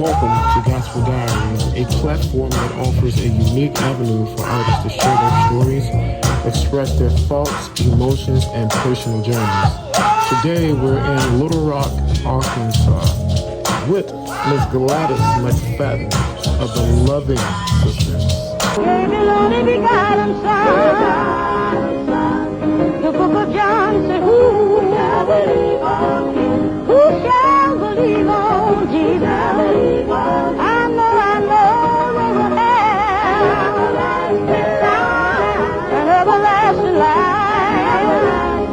Welcome to Gospel Diaries, a platform that offers a unique avenue for artists to share their stories, express their thoughts, emotions, and personal journeys. Today we're in Little Rock, Arkansas, with Miss Gladys McFadden of the Loving Sisters. Gave his only begotten Son. The book of John said, who shall believe on him? Who shall believe on Jesus? I know they will have an everlasting life.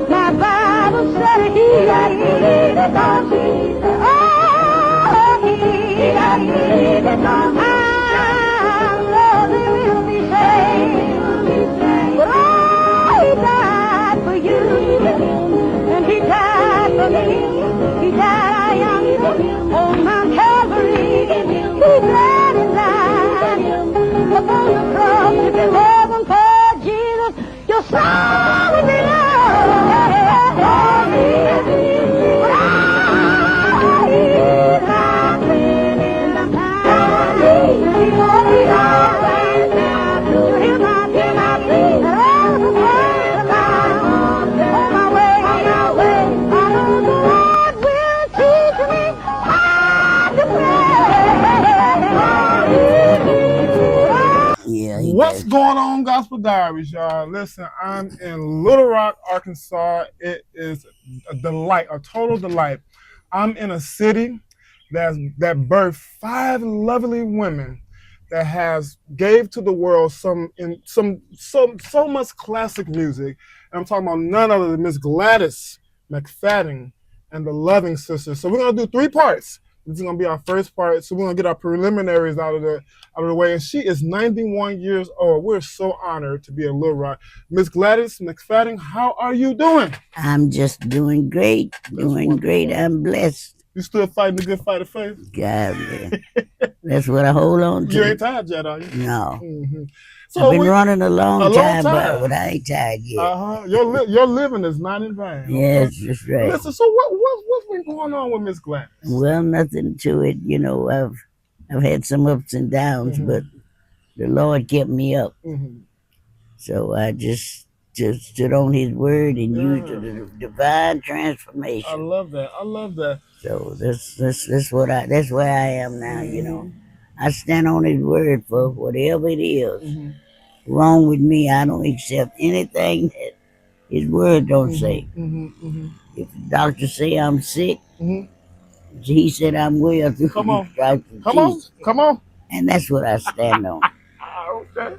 My Bible said he believed on Jesus. Oh, he believed on Jesus. He died on Mount Calvary. He bled and died upon the cross. If it wasn't for Jesus, your soul would be lost. What's going on, Gospel Diaries, y'all? Listen, I'm in Little Rock, Arkansas. It is a delight, a total delight. I'm in a city that birthed 5 lovely women that has gave to the world so much classic music. And I'm talking about none other than Miss Gladys McFadden and the Loving Sisters. So we're gonna do 3 parts. This is gonna be our first part. So we're gonna get our preliminaries out of the way. And she is 91 years old. We're so honored to be in Little Rock. Miss Gladys McFadden, how are you doing? I'm just doing great. Great. I'm blessed. You still fighting the good fight of faith? God, man. That's what I hold on to. You ain't tired yet, are you? No. Mm-hmm. So I've been running a long time, but I ain't tired yet. Your living is not in vain. Yes, that's right. Listen, so what's been going on with Miss Gladys? Well, nothing to it. You know, I've had some ups and downs, but the Lord kept me up. Mm-hmm. So I just stood on His word and used the divine transformation. I love that. So that's where I am now. You know, I stand on His word for whatever it is wrong with me. I don't accept anything that His word don't say. If the doctor say I'm sick, He said I'm well through the stripes of Jesus. Come on. And that's what I stand on. Okay.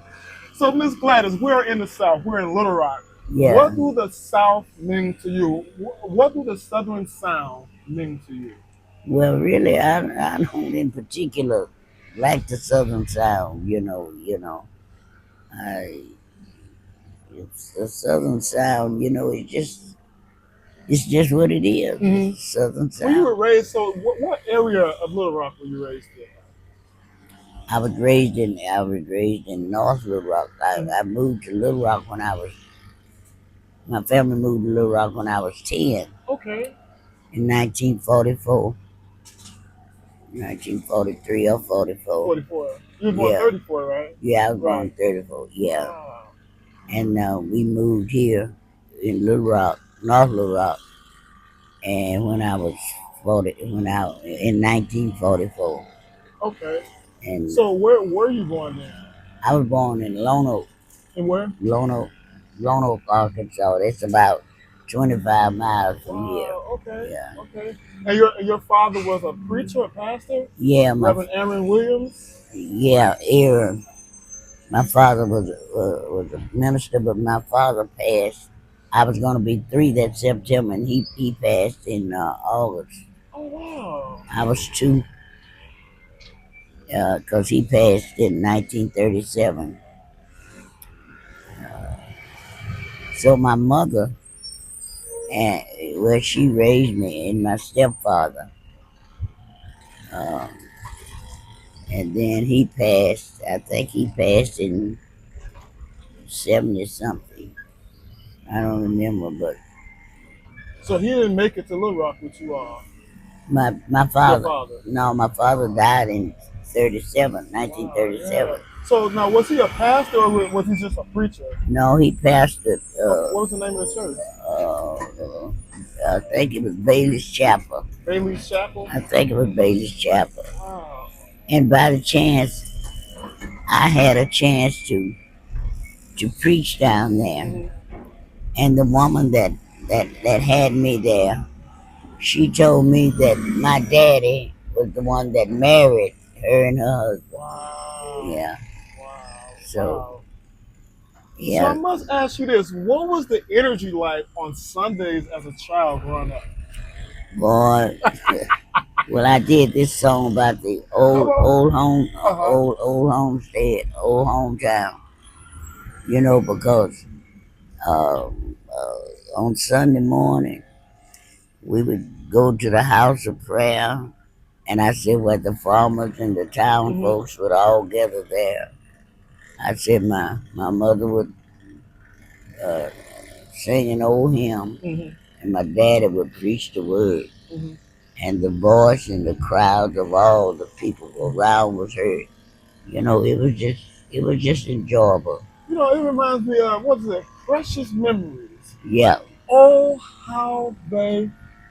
So Miss Gladys, we're in the South. We're in Little Rock. Yeah. What do the South mean to you? What do the Southern sound mean to you? Well, really, I don't in particular like the Southern sound. You know, it's the Southern sound. You know, it's just what it is. Southern sound. When you were raised, so what area of Little Rock were you raised in? I was raised in North Little Rock. I moved to Little Rock my family moved to Little Rock when I was 10. Okay. In 1944. 1943 or 44. 44. You were born 34, right? Yeah, I was born 34, yeah. Wow. And we moved here in Little Rock, North Little Rock, and in 1944. Okay. And so where were you born then? I was born in Lone Oak. In where? Lone Oak, Arkansas. That's about 25 miles from here. Okay. Yeah. Okay. And your father was a preacher, a pastor? Yeah. Reverend Aaron Williams? Yeah, Aaron. My father was a minister, but my father passed. I was going to be 3 that September, and he passed in August. Oh, wow. I was 2. Because he passed in 1937. So my mother, she raised me, and my stepfather, and then he passed. I think he passed in 70 something. I don't remember, but so he didn't make it to Little Rock with you all. My Your father. father. No, my father died in 1937. So now, was he a pastor or was he just a preacher? No, he pastored. What was the name of the church? I think it was Bailey's Chapel. Bailey's Chapel. I think it was Bailey's Chapel. Wow. And by the chance, I had a chance to preach down there. Mhm. And the woman that had me there, she told me that my daddy was the one that married her and her husband. Wow. Yeah. Wow. So Wow. So I yeah, must ask you this: what was the energy like on Sundays as a child growing up? boy. Well, I did this song about the Come on. old home, Uh-huh. old homestead, old hometown. You know, because on Sunday morning we would go to the house of prayer, and I said, where the farmers and the town Mhm. folks would all gather there. I said my mother would uh, sing an old hymn, Mhm. and my daddy would preach the word, Mhm. and the voice and the crowds of all the people around was heard. You know, it was just enjoyable. You know, it reminds me of what's it? Precious memories. Yeah, Oh, how they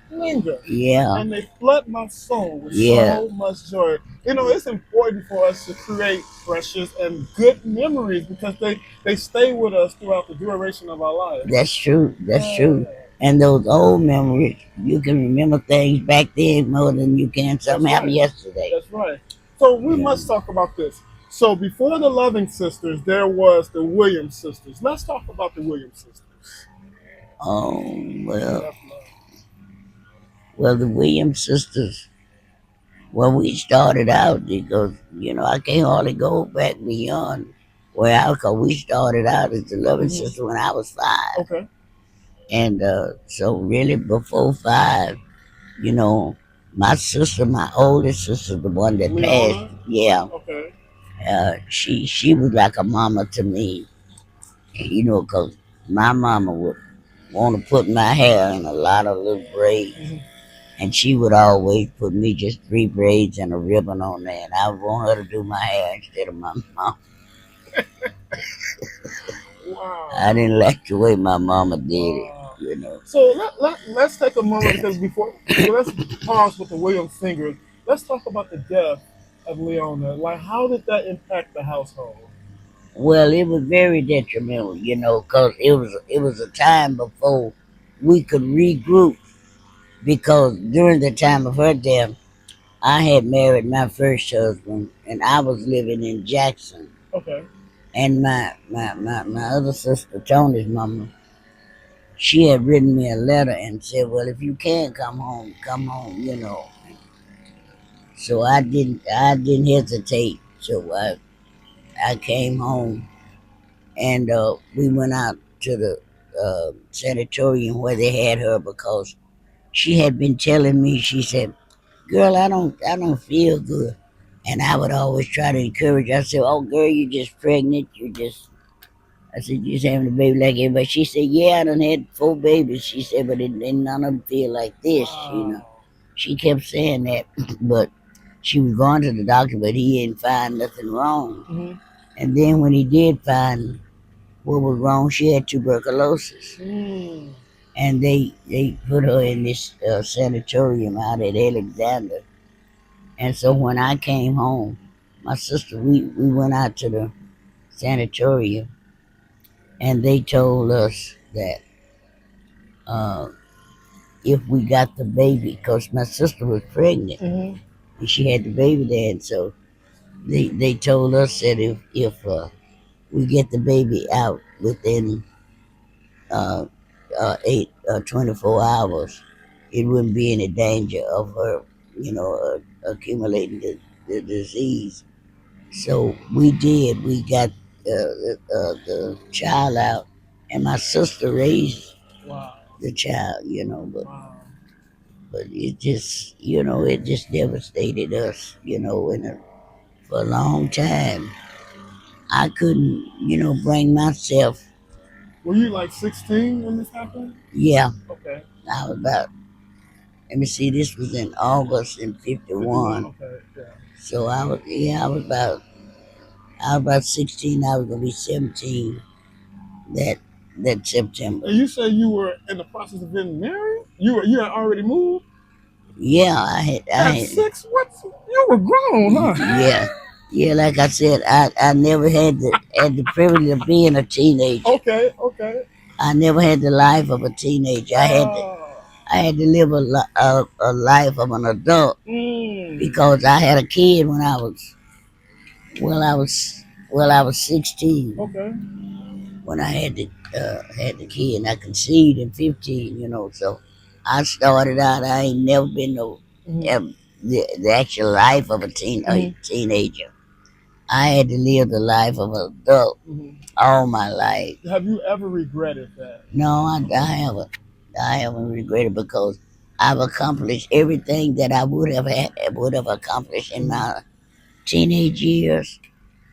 linger. yeah, And they flood my soul with yeah. so much joy. You know, it's important for us to create precious and good memories because they stay with us throughout the duration of our life. That's true. That's Yeah, true. And those old memories, you can remember things back then more than you can that's something happened right. yesterday. That's right. So we Yeah. must talk about this. So before the Loving Sisters, there was the Williams sisters. Let's talk about the Williams sisters. Oh well, Left love. the Williams sisters. Well, we started out because I can't hardly go back beyond where cause we started out as the Loving Mhm. Sister when I was 5, Okay. and so really before 5, you know, my sister, my oldest sister, the one that passed, Leona. yeah, Okay. she was like a mama to me, cause my mama would want to put my hair in a lot of little braids. Mhm. And she would always put me just 3 braids and a ribbon on there. And I would want her to do my hair instead of my mom. Wow. I didn't like the way my mama did it, Wow. So let's take a moment because let's pause with the Williams singers. Let's talk about the death of Leona. Like, how did that impact the household? Well, it was very detrimental, because it was a time before we could regroup. Because during the time of her death, I had married my first husband, and I was living in Jackson. Okay. And my other sister, Tony's mama, she had written me a letter and said, "Well, if you can come home." So I didn't hesitate. So I came home, and we went out to the sanatorium where they had her because she had been telling me. She said, "Girl, I don't feel good," and I would always try to encourage her. I said, "Oh, girl, you're just pregnant. I said, "You just having a baby like everybody." She said, "Yeah, I done had 4 babies." She said, "But none of them feel like this." Wow. She kept saying that, but she was going to the doctor, but he didn't find nothing wrong. Hmm. And then when he did find what was wrong, she had tuberculosis. Mm. And they put her in this sanatorium out at Alexander. And so when I came home, my sister, we went out to the sanatorium, and they told us that uh, if we got the baby, because my sister was pregnant Hmm. and she had the baby there, and so they told us that if we get the baby out within uh, 24 hours, it wouldn't be any danger of her, accumulating the disease. So we did. We got the child out, and my sister raised Wow. the child, but Wow. it just devastated us, for a long time. I couldn't, bring myself. Were you like 16 when this happened? Yeah, Okay. I was about Let me see, this was in August in 51. '51. Okay. Yeah. So I was about 16. I was gonna be 17 that September. And you say you were in the process of getting married? You had already moved Yeah, I at had 6? What? You were grown, huh? yeah. Yeah, like I said, I never had the privilege of being a teenager. Okay. Okay. I never had the life of a teenager. Oh. I had to live a life of an adult Mm. because I had a kid when I was well I was 16 Okay. when I had the kid, and I conceived in 15. So I started out. I ain't never been no Mhm. the actual life of a teenager. I had to live the life of an adult Mhm. all my life. Have you ever regretted that? No, I haven't. I haven't regretted because I've accomplished everything that I would have accomplished in my teenage years.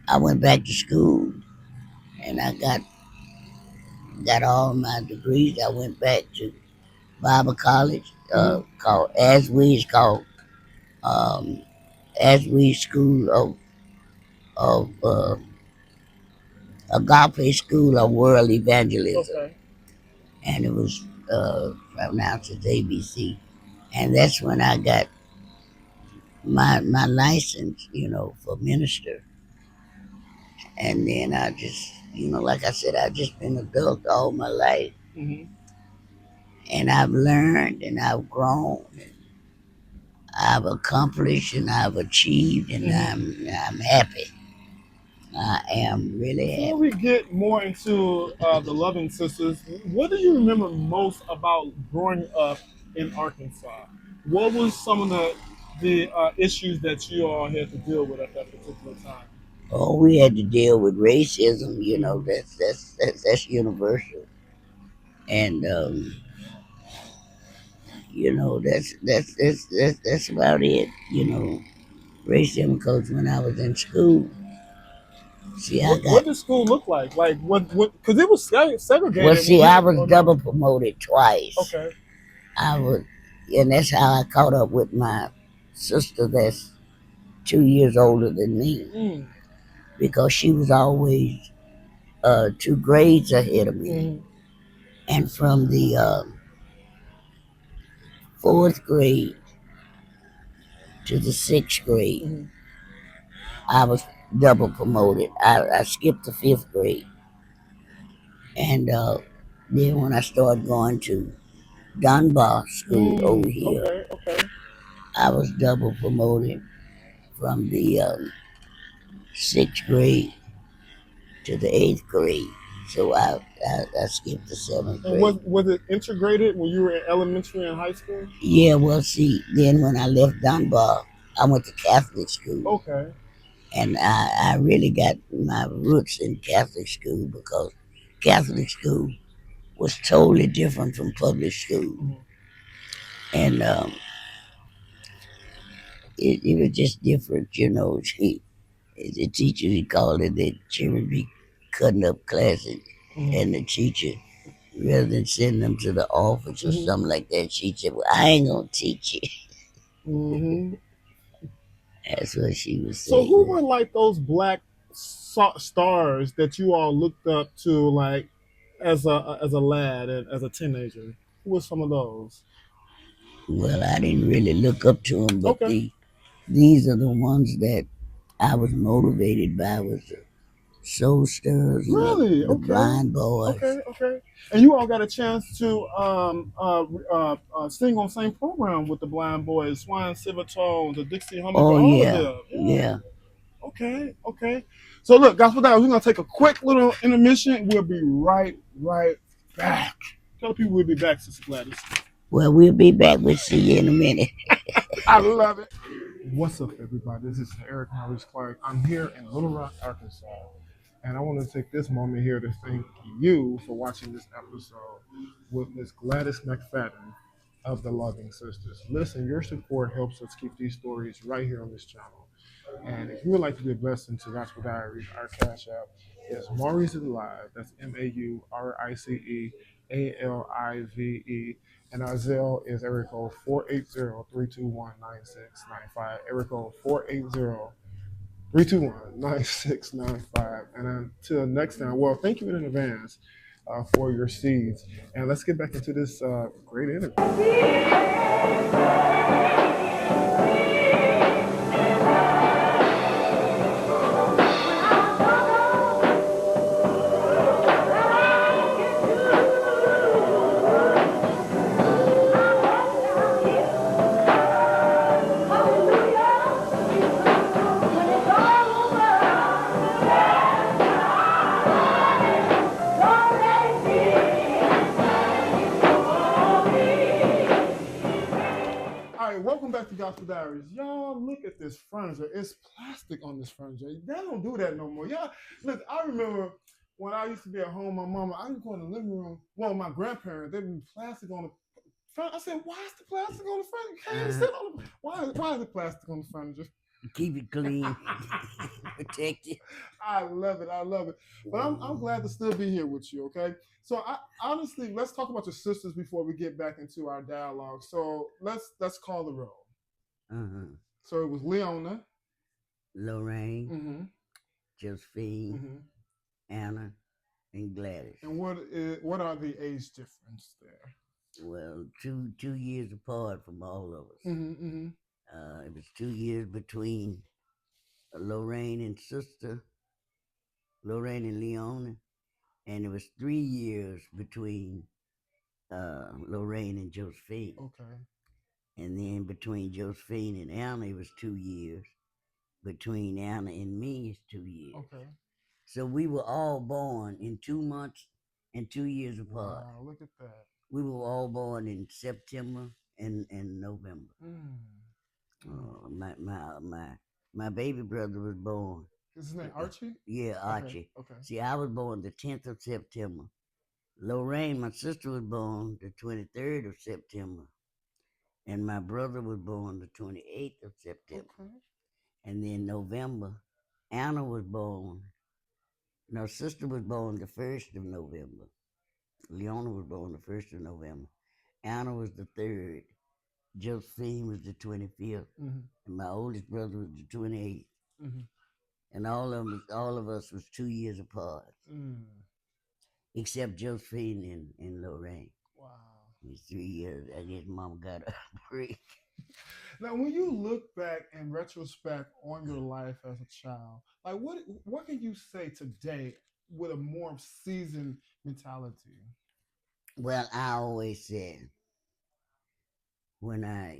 I went back to school and I got all my degrees. I went back to Bible College, called um, Aswe School of Agape School of World Evangelism, Okay. and it was pronounced as ABC. And that's when I got my license, for minister. And then I just, like I said, I've just been adult all my life, Mhm. and I've learned and I've grown. I've accomplished and I've achieved, and Mhm. I'm happy. I am really Before we happy. get more into the Loving Sisters, what do you remember most about growing up in Arkansas? What was some of the issues that you all had to deal with at that particular time? Oh, we had to deal with racism. Mhm. That's universal, and that's about it. Racism. Because when I was in school, see, I got What did school look like? Like what? Because it was well, segregated when see, we I were was growing up. double promoted twice. Okay. I was, and that's how I caught up with my sister that's 2 years older than me, Mm. because she was always 2 grades ahead of me. Mhm. And from the fourth grade to the sixth grade, Mhm. I was double promoted. I skipped the fifth grade. And then when I started going to Dunbar School over Mm. here, Okay. Okay. I was double promoted from the sixth grade to the eighth grade. So I skipped the seventh And grade. was it integrated when you were in elementary and high school? Yeah, well, see, then when I left Dunbar, I went to Catholic school. Okay. And I really got my roots in Catholic school because Catholic school was totally different from public school. Mhm. And it was just different. The teacher, he called it that children be cutting up classes. Mhm. And the teacher, rather than sending them to the office or Mhm. something like that, she said, "Well, I ain't gonna teach you." Mhm. That's what she was So who saying. were like those black stars that you all looked up to, like as a lad and as a teenager? Who were some of those? Well, I didn't really look up to them, but Okay. these are the ones that I was motivated by. Was the Soul Stirrers, Really? the Okay. Blind Boys. Okay. Okay. And you all got a chance to sing on the same program with the Blind Boys, Swine Silvertone, the Dixie Hummingbird, Oh all of yeah, them. Yeah. yeah. Okay, okay. So look, Gospel Diaries, we're gonna take a quick little intermission. We'll be right back. Tell the people we'll be back, Sister Gladys. Well, we'll be back. We'll see you in a minute. I love it. What's up, everybody? This is Eric Maurice Clark. I'm here in Little Rock, Arkansas, and I want to take this moment here to thank you for watching this episode with Miss Gladys McFadden of the Loving Sisters. Listen, your support helps us keep these stories right here on this channel. And if you would like to be a blessing to Gospel Diaries, our cash app is Maurice is Alive. That's MauriceAlive. And our Zelle is area code 480-321-9695. Area code 480-321-9695. And until next time, well, thank you in advance for your seeds. And let's get back into this great interview. Welcome back to Gospel Diaries. Y'all, look at this furniture. It's plastic on this furniture. They don't do that no more. Y'all, look, I remember when I used to be at home, my mama, I used to go in the living room. Well, my grandparents, they'd be plastic on the front. I said, why is the plastic on the front? You can't even sit on the, why is the plastic on the furniture? Keep it clean, protect it. I love it. I love it. But I'm glad to still be here with you, okay? So honestly, let's talk about your sisters before we get back into our dialogue. So let's call the roll. So it was Leona, Lorraine, Josephine, Anna, and Gladys. And what are the age difference there? Well, 2 years apart from all of us. It was 2 years between Lorraine and Leona, and it was 3 years between Lorraine and Josephine. Okay. And then between Josephine and Anna, it was 2 years. Between Anna and me, it's 2 years. Okay. So we were all born in 2 months and 2 years apart. Wow, look at that. We were all born in September and November. My baby brother was born. Is his name Archie? Yeah, Archie. Okay. See, I was born the 10th of September. Lorraine, my sister, was born the 23rd of September. And my brother was born the 28th of September. Okay. And then November, Anna was born. And her sister was born the 1st of November. Leona was born the 1st of November. Anna was the 3rd. Josephine was the 25th. And my oldest brother was the 28th. And all of us was 2 years apart. Except Josephine and Lorraine. Wow. It was 3 years. I guess Mama got a break. Now, when you look back in retrospect on your life as a child, like what can you say today with a more seasoned mentality? Well, I always said when I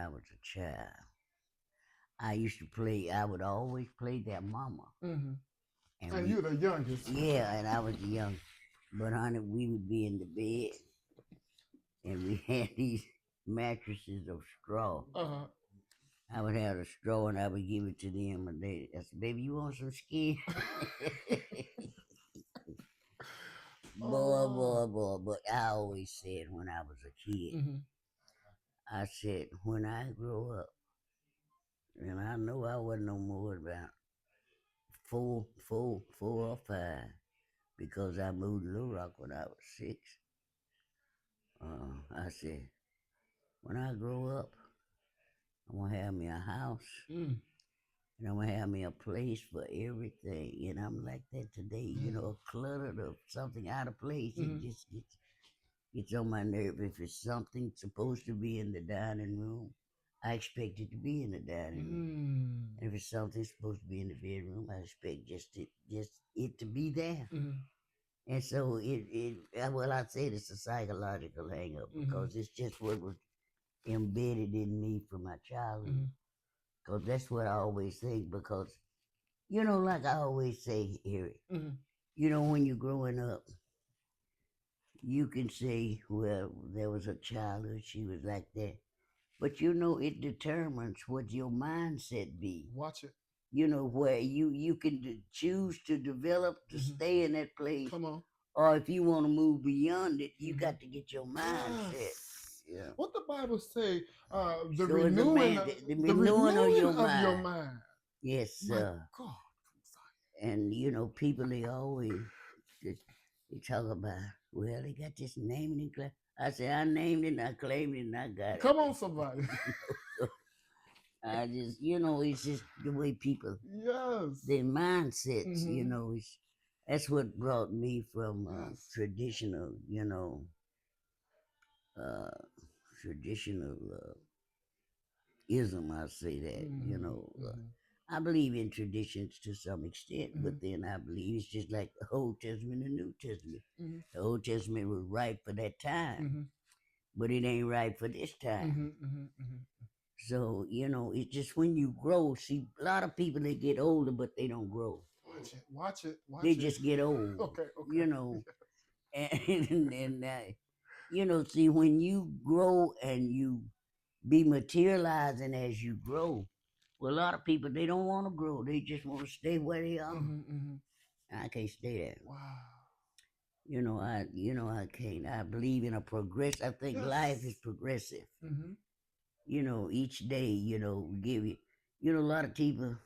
was a child, I would always play that mama. And you're the youngest. Yeah, and I was the youngest. But honey, we would be in the bed, and we had these mattresses of straw. I would have the straw, and I would give it to them, and I said, "Baby, you want some skin?" Boy. But I always said when I was a kid, I said, when I grow up, and I know I wasn't no more about 4 or 5, because I moved to Little Rock when I was 6. I said, when I grow up, I'm gonna have me a house, and I'm gonna have me a place for everything. And I'm like that today, you know, cluttered of something out of place. It just gets on my nerve. If it's something supposed to be in the dining room, I expect it to be in the dining room. And if it's something supposed to be in the bedroom, I expect just it to be there. And so I said it's a psychological hang up, because it's just what was embedded in me from my childhood. Because that's what I always think, because, you know, like I always say, Eric, you know, when you're growing up, you can say, well, there was a childhood, she was like that. But, you know, it determines what your mindset be. Watch it. You know, where you can choose to develop to stay in that place. Come on. Or if you want to move beyond it, you got to get your mindset. Yeah. What the Bible say? The So renewing of your mind. Yes, sir. God. And you know, people, they always they talk about, well, they got this naming and class. I said, I named it, and I claimed it, and I got it. Come on, somebody. I just, it's just the way people, Yes. their mindsets, Mhm. that's what brought me from Yes. traditional, uh, traditional ism. I say that, Mhm. I believe in traditions to some extent, but Mhm. then I believe it's just like the Old Testament and New Testament. Mhm. The Old Testament was right for that time, Mhm. but it ain't right for this time. Mhm. Mhm. So, it's just when you grow. See, a lot of people, they get older, but they don't grow. Watch it. Watch it. Watch They it. just get old. Okay. Okay. And see, when you grow and you be materializing as you grow, well, a lot of people, they don't want to grow. They just want to stay where they are. Mhm. I can't stay there. Wow. I can't. I believe in a progress. I think Yes. life is progressive. Mhm. Each day, give you, a lot of people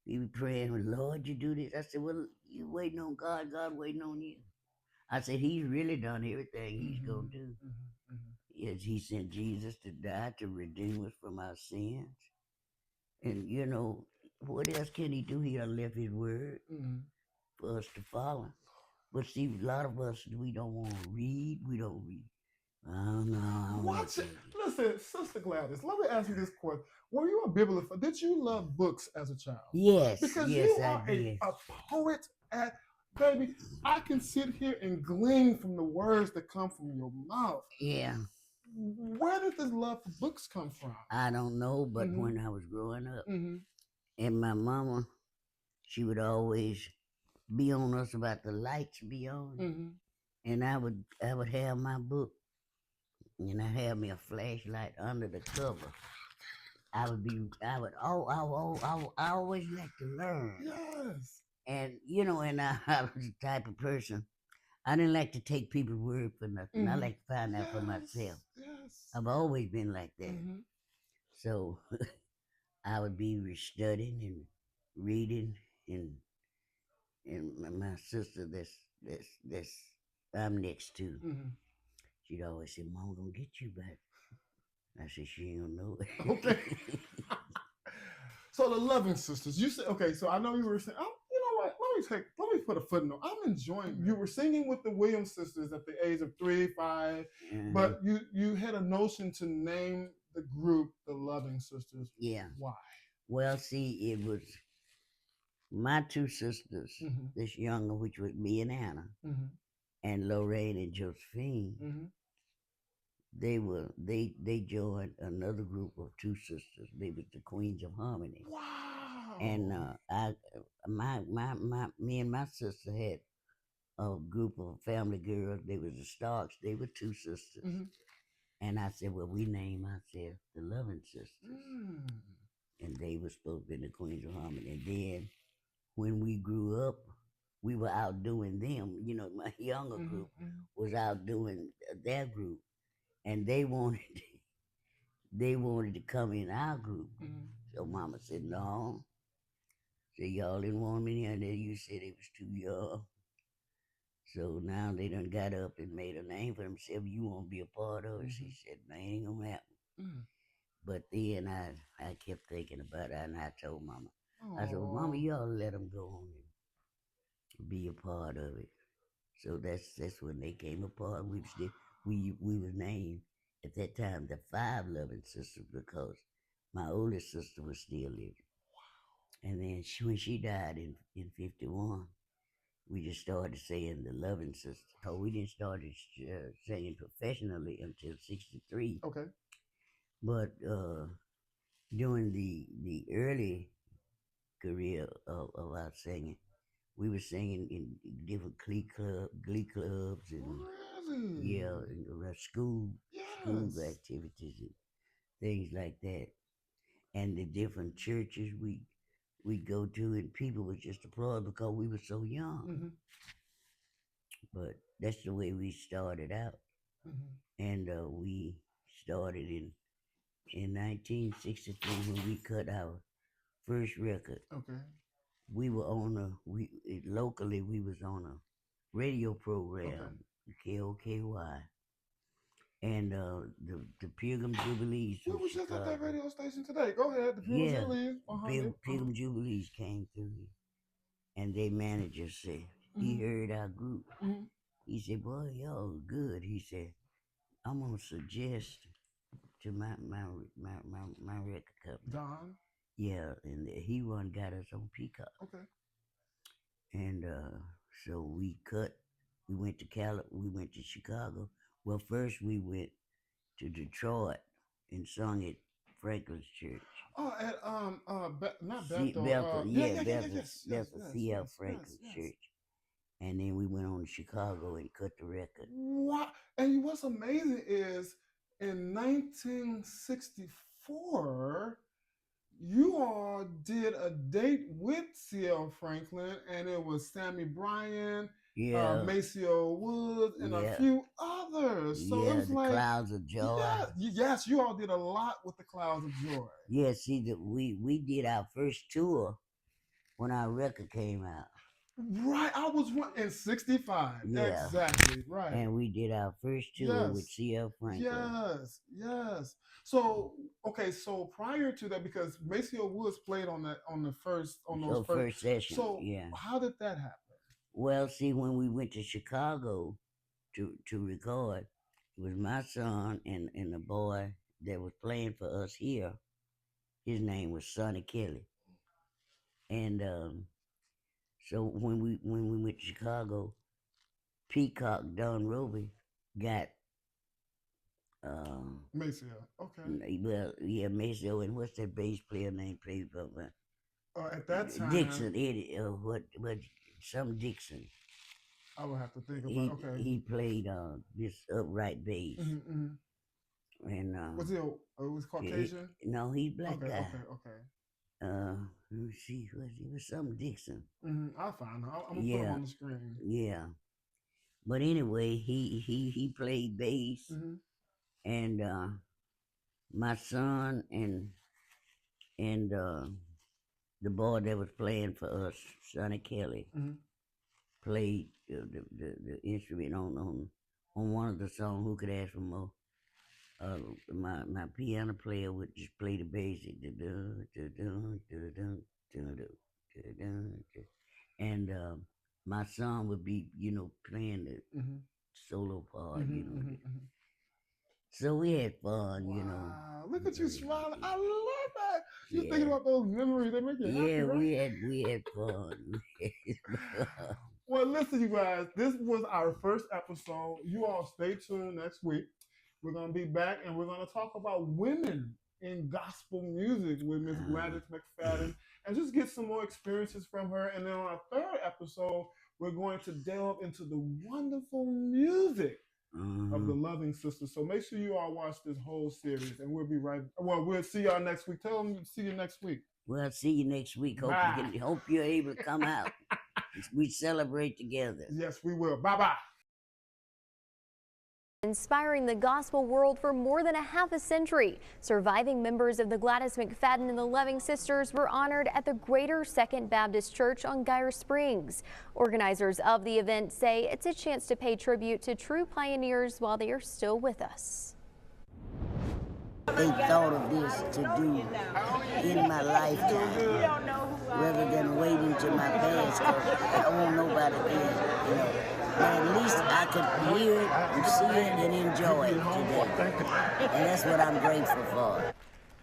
be praying, Lord, you do this. I said, well, you waiting on God, God waiting on you. I said, He's really done everything He's gonna do. Mhm. Yes, He sent Jesus to die to redeem us from our sins. And what else can He do? He done left His word Mhm. for us to follow. But see, a lot of us, we don't want to read. We don't read. Oh no, I don't Watch like it. that. Listen, Sister Gladys, let me ask you this question. Were you a bibliophile? Did you love books as a child? Yes, Because yes, you I are did. a poet at baby. I can sit here and glean from the words that come from your mouth. Yeah, Where did this love for books come from? I don't know, but Mhm. when I was growing up, Mhm. and my mama, she would always be on us about the lights be on, Mhm. and I would have my book, and I have me a flashlight under the cover. I always like to learn, Yes. and I was the type of person. I didn't like to take people's word for nothing. I Mhm. like to find out for Yes. myself. Yes. I've always been like that. Mhm. So I would be studying and reading, and my sister, that's I'm next to, Mhm. she'd always say, "Mom, gonna get you back." I said, "She don't know it." Okay. So the Loving Sisters, you said okay. So I know you were saying, oh, you know what? Let me put a footnote. I'm enjoying. You were singing with the Williams sisters at the age of 3, 5, but you had a notion to name the group the Loving Sisters. Yeah. Why? Well, see, it was my two sisters, Mhm. this younger, which was me and Anna, Mhm. and Lorraine and Josephine. Mhm. They joined another group of two sisters. They was the Queens of Harmony. Wow. And me and my sister had a group of family girls. They was the Starks. They were two sisters. Mhm. And I said, well, we name ourselves the Loving Sisters. Mm. And they were supposed to be the Queens of Harmony. And then when we grew up, we were outdoing them. My younger group was outdoing their group, and they wanted to come in our group. So Mama said, no. So y'all didn't want me in there. You said it was too young. So now they done got up and made a name for themselves. You won't be a part of it. She said, no, ain't gonna happen. Mm. But then I kept thinking about it, and I told Mama. I said, well, Aw. Mama, you ought to let them go on and be a part of it. So that's when they came apart. We was named at that time the Five Loving Sisters because my oldest sister was still living. And then when she died in 51, we just started saying the Loving Sisters. So we didn't start singing professionally until 63. Okay. But during the early career of our singing, we were singing in different glee clubs, and Really? yeah, and around school Yes. activities and things like that. And the different churches we'd go to, and people would just applaud because we were so young. Mhm. But that's the way we started out. Mhm. And we started in 1963 when we cut our first record. Okay. We were on locally we was on a radio program, KOKY, and the Pilgrim Jubilees We from was just at that Chicago. radio station today. Go ahead. The Pilgrim Yeah, Jubilees behind it. Pilgrim Jubilees came through here, and their manager said he heard our group. He said, "Boy, y'all good." He said, "I'm gonna suggest to my record company." Don. Yeah, and he got us on Peacock. Okay. And so we went to Chicago. Well, first we went to Detroit and sung at Franklin's church. Oh, at not Bethel. Bethel. Bethel C.L. Franklin's church. And then we went on to Chicago and cut the record. What? And what's amazing is in 1964, you all did a date with C.L. Franklin, and it was Sammy Bryan, Maceo Woods, and a few others. So it was the like Clouds of Joy. Yes, you all did a lot with the Clouds of Joy. Yeah, see, we did our first tour when our record came out. Right, I was in '65. Yeah. Exactly, right. And we did our first tour with C.L. Franklin. Yes. So prior to that, because Maceo Woods played on those first sessions. So how did that happen? Well, see, when we went to Chicago to record, it was my son and the boy that was playing for us here. His name was Sonny Kelly. And so when we went to Chicago, Peacock Don Roby got Maceo. Okay. Well, yeah, Maceo, and what's that bass player name played for? At that time, Dixon, Eddie, some Dixon. I would have to think about. He played this upright bass. And was he? It was Caucasian. No, he's black guy. Okay. Let me see. It was some Dixon. I'll find him. I'm gonna put him on the screen. Yeah. But anyway, he played bass, and my son and the boy that was playing for us, Sonny Kelly, played the instrument on one of the songs. Who Could Ask for More? My piano player would just play the basic, and my son would be, playing the solo part, So we had fun, Wow, look at you smiling. I love that. You're thinking about those memories. They make you happy, right? we had fun. Well, listen, you guys, this was our first episode. You all stay tuned next week. We're going to be back, and we're going to talk about women in gospel music with Miss Gladys McFadden, and just get some more experiences from her. And then on our third episode, we're going to delve into the wonderful music of the Loving Sisters. So make sure you all watch this whole series, and we'll see y'all next week. Tell them see you next week. We'll see you next week. Hope you're able to come out. We celebrate together. Yes, we will. Bye-bye. Inspiring the gospel world for more than a half a century, surviving members of the Gladys McFadden and the Loving Sisters were honored at the Greater Second Baptist Church on Geyer Springs. Organizers of the event say it's a chance to pay tribute to true pioneers while they are still with us. They thought of this to do in my lifetime rather than waiting till my past, because I won't nobody there, But at least I could hear it and see it and enjoy it today. And that's what I'm grateful for.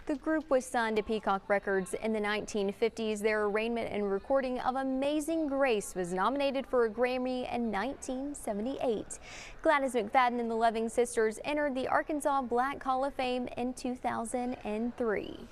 The group was signed to Peacock Records in the 1950s. Their arrangement and recording of Amazing Grace was nominated for a Grammy in 1978. Gladys McFadden and the Loving Sisters entered the Arkansas Black Hall of Fame in 2003.